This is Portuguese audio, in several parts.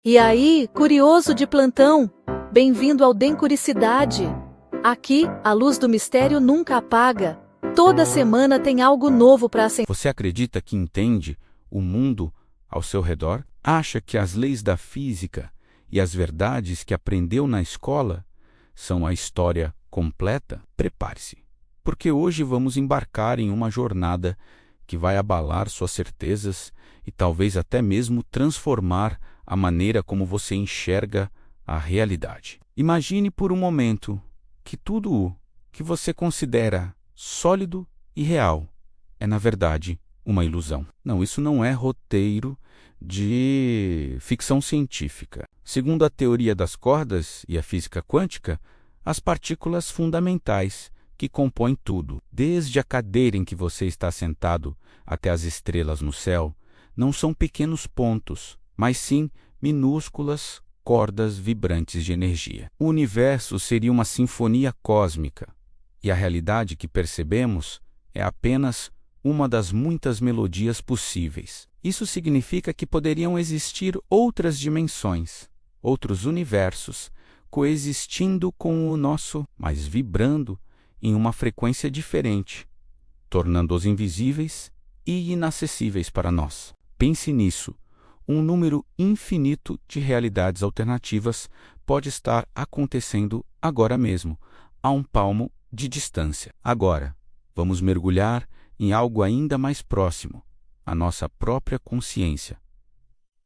E aí, curioso de plantão? Bem-vindo ao Dencuricidade. Aqui, a luz do mistério nunca apaga. Toda semana tem algo novo para acender. Você acredita que entende o mundo ao seu redor? Acha que as leis da física e as verdades que aprendeu na escola são a história completa? Prepare-se, porque hoje vamos embarcar em uma jornada que vai abalar suas certezas e talvez até mesmo transformar a maneira como você enxerga a realidade. Imagine por um momento que tudo o que você considera sólido e real é, na verdade, uma ilusão. Não, isso não é roteiro de ficção científica. Segundo a teoria das cordas e a física quântica, as partículas fundamentais que compõem tudo, desde a cadeira em que você está sentado até as estrelas no céu, não são pequenos pontos, mas sim minúsculas cordas vibrantes de energia. O universo seria uma sinfonia cósmica, e a realidade que percebemos é apenas uma das muitas melodias possíveis. Isso significa que poderiam existir outras dimensões, outros universos, coexistindo com o nosso, mas vibrando em uma frequência diferente, tornando-os invisíveis e inacessíveis para nós. Pense nisso. Um número infinito de realidades alternativas pode estar acontecendo agora mesmo, a um palmo de distância. Agora, vamos mergulhar em algo ainda mais próximo, a nossa própria consciência.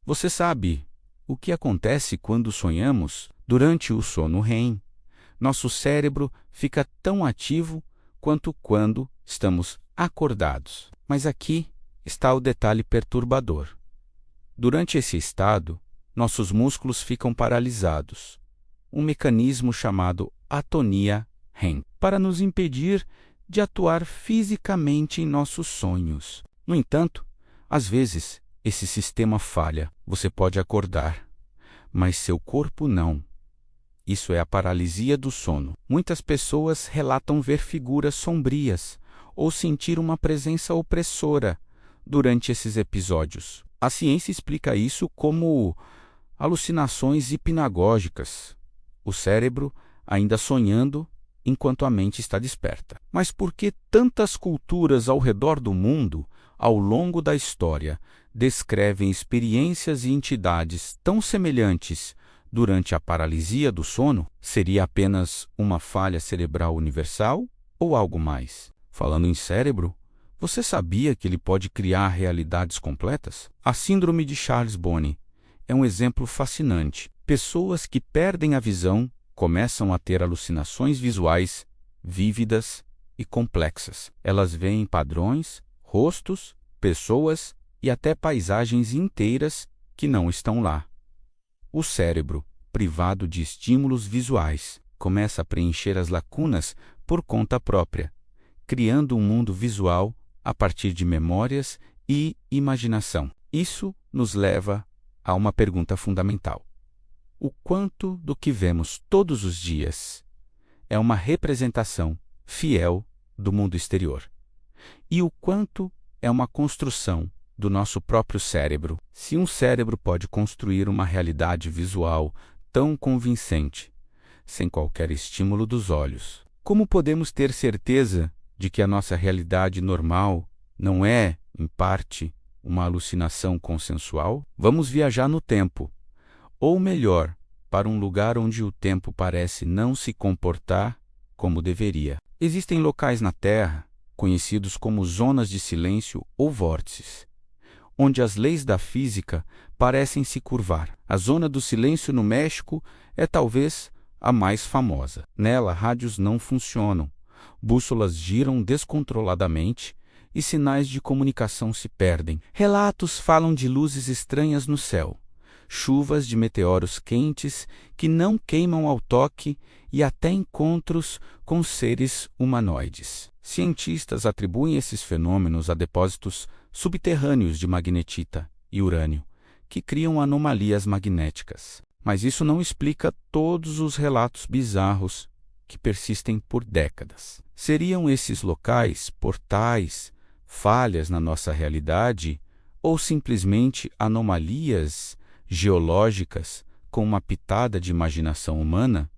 Você sabe o que acontece quando sonhamos? Durante o sono REM, nosso cérebro fica tão ativo quanto quando estamos acordados. Mas aqui está o detalhe perturbador. Durante esse estado, nossos músculos ficam paralisados, um mecanismo chamado atonia REM, para nos impedir de atuar fisicamente em nossos sonhos. No entanto, às vezes, esse sistema falha. Você pode acordar, mas seu corpo não. Isso é a paralisia do sono. Muitas pessoas relatam ver figuras sombrias ou sentir uma presença opressora durante esses episódios. A ciência explica isso como alucinações hipnagógicas, o cérebro ainda sonhando enquanto a mente está desperta. Mas por que tantas culturas ao redor do mundo, ao longo da história, descrevem experiências e entidades tão semelhantes durante a paralisia do sono? Seria apenas uma falha cerebral universal ou algo mais? Falando em cérebro, você sabia que ele pode criar realidades completas? A síndrome de Charles-Bonnet é um exemplo fascinante. Pessoas que perdem a visão começam a ter alucinações visuais vívidas e complexas. Elas veem padrões, rostos, pessoas e até paisagens inteiras que não estão lá. O cérebro, privado de estímulos visuais, começa a preencher as lacunas por conta própria, criando um mundo visual a partir de memórias e imaginação. Isso nos leva a uma pergunta fundamental. O quanto do que vemos todos os dias é uma representação fiel do mundo exterior? E o quanto é uma construção do nosso próprio cérebro? Se um cérebro pode construir uma realidade visual tão convincente, sem qualquer estímulo dos olhos, como podemos ter certeza de que a nossa realidade normal não é, em parte, uma alucinação consensual? Vamos viajar no tempo, ou melhor, para um lugar onde o tempo parece não se comportar como deveria. Existem locais na Terra, conhecidos como zonas de silêncio ou vórtices, onde as leis da física parecem se curvar. A zona do silêncio no México é talvez a mais famosa. Nela, rádios não funcionam, bússolas giram descontroladamente e sinais de comunicação se perdem. Relatos falam de luzes estranhas no céu, chuvas de meteoros quentes que não queimam ao toque e até encontros com seres humanoides. Cientistas atribuem esses fenômenos a depósitos subterrâneos de magnetita e urânio, que criam anomalias magnéticas. Mas isso não explica todos os relatos bizarros que persistem por décadas. Seriam esses locais portais, falhas na nossa realidade, ou simplesmente anomalias geológicas com uma pitada de imaginação humana,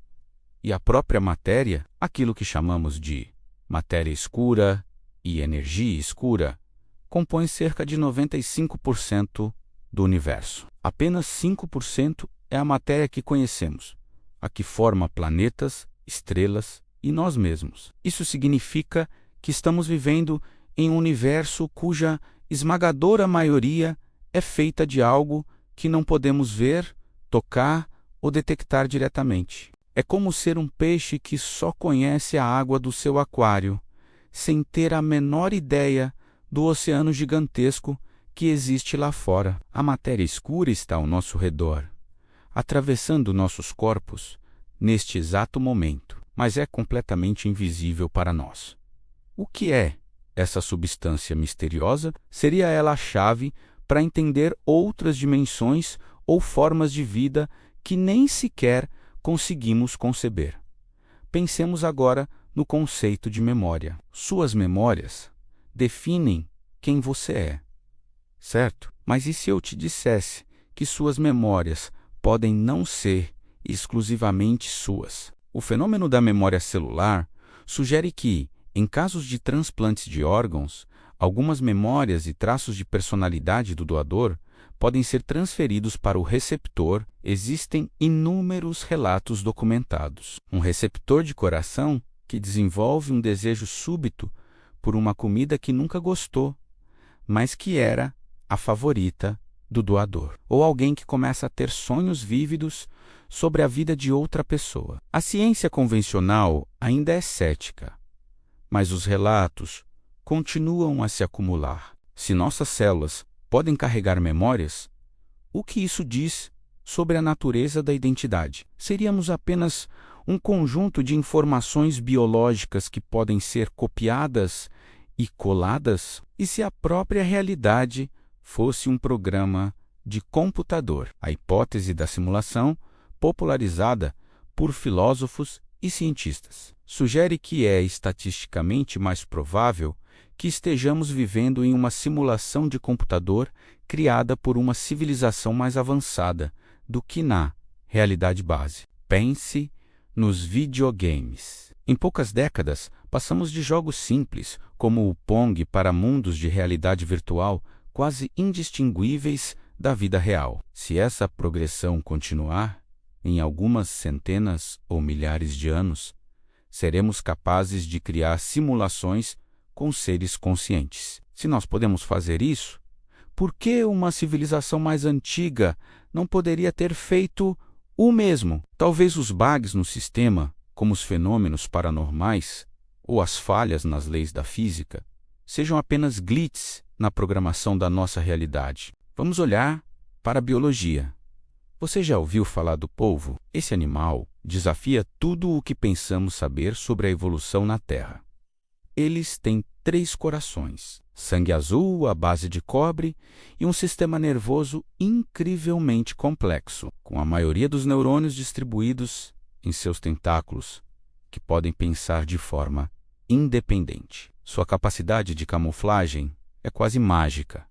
e a própria matéria, aquilo que chamamos de matéria escura e energia escura, compõe cerca de 95% do universo. Apenas 5% é a matéria que conhecemos, a que forma planetas, estrelas e nós mesmos. Isso significa que estamos vivendo em um universo cuja esmagadora maioria é feita de algo que não podemos ver, tocar ou detectar diretamente. É como ser um peixe que só conhece a água do seu aquário, sem ter a menor ideia do oceano gigantesco que existe lá fora. A matéria escura está ao nosso redor, atravessando nossos corpos neste exato momento, mas é completamente invisível para nós. O que é essa substância misteriosa? Seria ela a chave para entender outras dimensões ou formas de vida que nem sequer conseguimos conceber. Pensemos agora no conceito de memória. Suas memórias definem quem você é, certo? Mas e se eu te dissesse que suas memórias podem não ser exclusivamente suas? O fenômeno da memória celular sugere que, em casos de transplantes de órgãos, algumas memórias e traços de personalidade do doador podem ser transferidos para o receptor. Existem inúmeros relatos documentados. Um receptor de coração que desenvolve um desejo súbito por uma comida que nunca gostou, mas que era a favorita do doador. Ou alguém que começa a ter sonhos vívidos sobre a vida de outra pessoa. A ciência convencional ainda é cética, mas os relatos continuam a se acumular. Se nossas células podem carregar memórias, o que isso diz sobre a natureza da identidade? Seríamos apenas um conjunto de informações biológicas que podem ser copiadas e coladas? E se a própria realidade fosse um programa de computador? A hipótese da simulação, popularizada por filósofos e cientistas, sugere que é estatisticamente mais provável que estejamos vivendo em uma simulação de computador criada por uma civilização mais avançada do que na realidade base. Pense nos videogames. Em poucas décadas, passamos de jogos simples, como o Pong, para mundos de realidade virtual quase indistinguíveis da vida real. Se essa progressão continuar, em algumas centenas ou milhares de anos, seremos capazes de criar simulações com seres conscientes. Se nós podemos fazer isso, por que uma civilização mais antiga não poderia ter feito o mesmo? Talvez os bugs no sistema, como os fenômenos paranormais ou as falhas nas leis da física, sejam apenas glitches na programação da nossa realidade. Vamos olhar para a biologia. Você já ouviu falar do polvo? Esse animal desafia tudo o que pensamos saber sobre a evolução na Terra. Eles têm 3 corações, sangue azul à base de cobre e um sistema nervoso incrivelmente complexo, com a maioria dos neurônios distribuídos em seus tentáculos, que podem pensar de forma independente. Sua capacidade de camuflagem é quase mágica,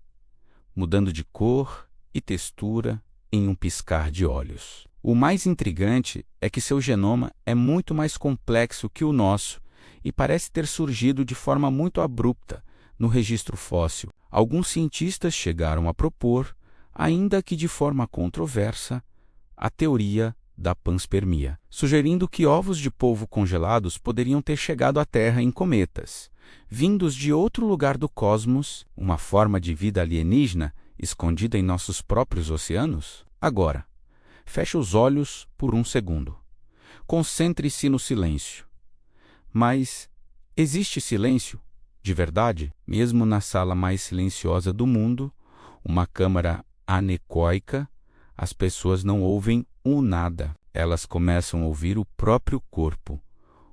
mudando de cor e textura em um piscar de olhos. O mais intrigante é que seu genoma é muito mais complexo que o nosso e parece ter surgido de forma muito abrupta no registro fóssil. Alguns cientistas chegaram a propor, ainda que de forma controversa, a teoria da panspermia, sugerindo que ovos de polvo congelados poderiam ter chegado à Terra em cometas, vindos de outro lugar do cosmos, uma forma de vida alienígena escondida em nossos próprios oceanos. Agora, feche os olhos por um segundo. Concentre-se no silêncio. Mas existe silêncio de verdade? Mesmo na sala mais silenciosa do mundo, uma câmara anecoica, as pessoas não ouvem um nada. Elas começam a ouvir o próprio corpo,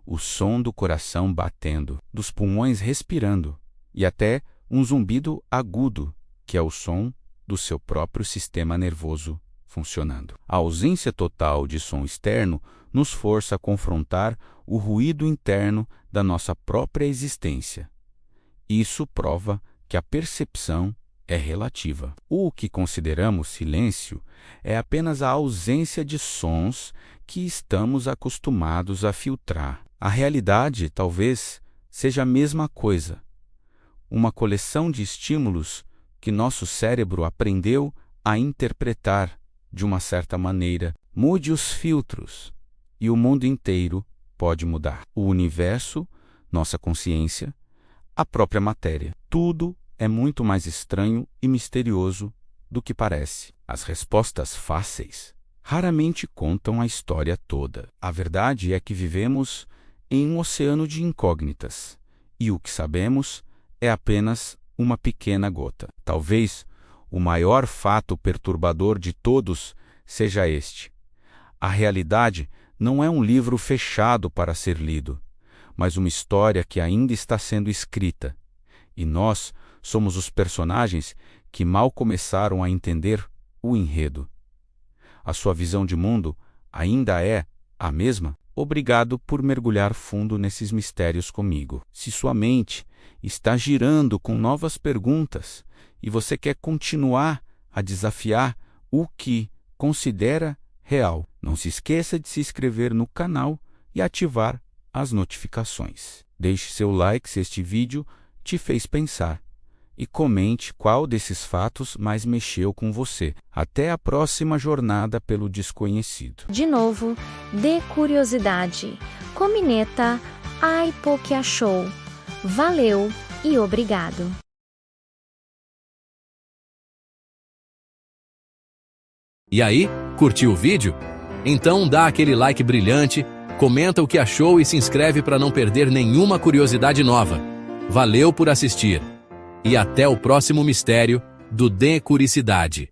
o som do coração batendo, dos pulmões respirando e até um zumbido agudo, que é o som do seu próprio sistema nervoso funcionando. A ausência total de som externo nos força a confrontar o ruído interno da nossa própria existência. Isso prova que a percepção é relativa. O que consideramos silêncio é apenas a ausência de sons que estamos acostumados a filtrar. A realidade, talvez, seja a mesma coisa. Uma coleção de estímulos que nosso cérebro aprendeu a interpretar de uma certa maneira. Mude os filtros e o mundo inteiro pode mudar. O universo, nossa consciência, a própria matéria. Tudo é muito mais estranho e misterioso do que parece. As respostas fáceis raramente contam a história toda. A verdade é que vivemos em um oceano de incógnitas, e o que sabemos é apenas uma pequena gota. Talvez o maior fato perturbador de todos seja este: a realidade não é um livro fechado para ser lido, mas uma história que ainda está sendo escrita, e nós somos os personagens que mal começaram a entender o enredo. A sua visão de mundo ainda é a mesma? Obrigado por mergulhar fundo nesses mistérios comigo. Se sua mente está girando com novas perguntas e você quer continuar a desafiar o que considera real, não se esqueça de se inscrever no canal e ativar as notificações. Deixe seu like se este vídeo te fez pensar e comente qual desses fatos mais mexeu com você. Até a próxima jornada pelo desconhecido. De novo, dê curiosidade. Comineta, ai pô que achou. Valeu e obrigado. E aí, curtiu o vídeo? Então dá aquele like brilhante, comenta o que achou e se inscreve para não perder nenhuma curiosidade nova. Valeu por assistir. E até o próximo mistério do Decuricidade.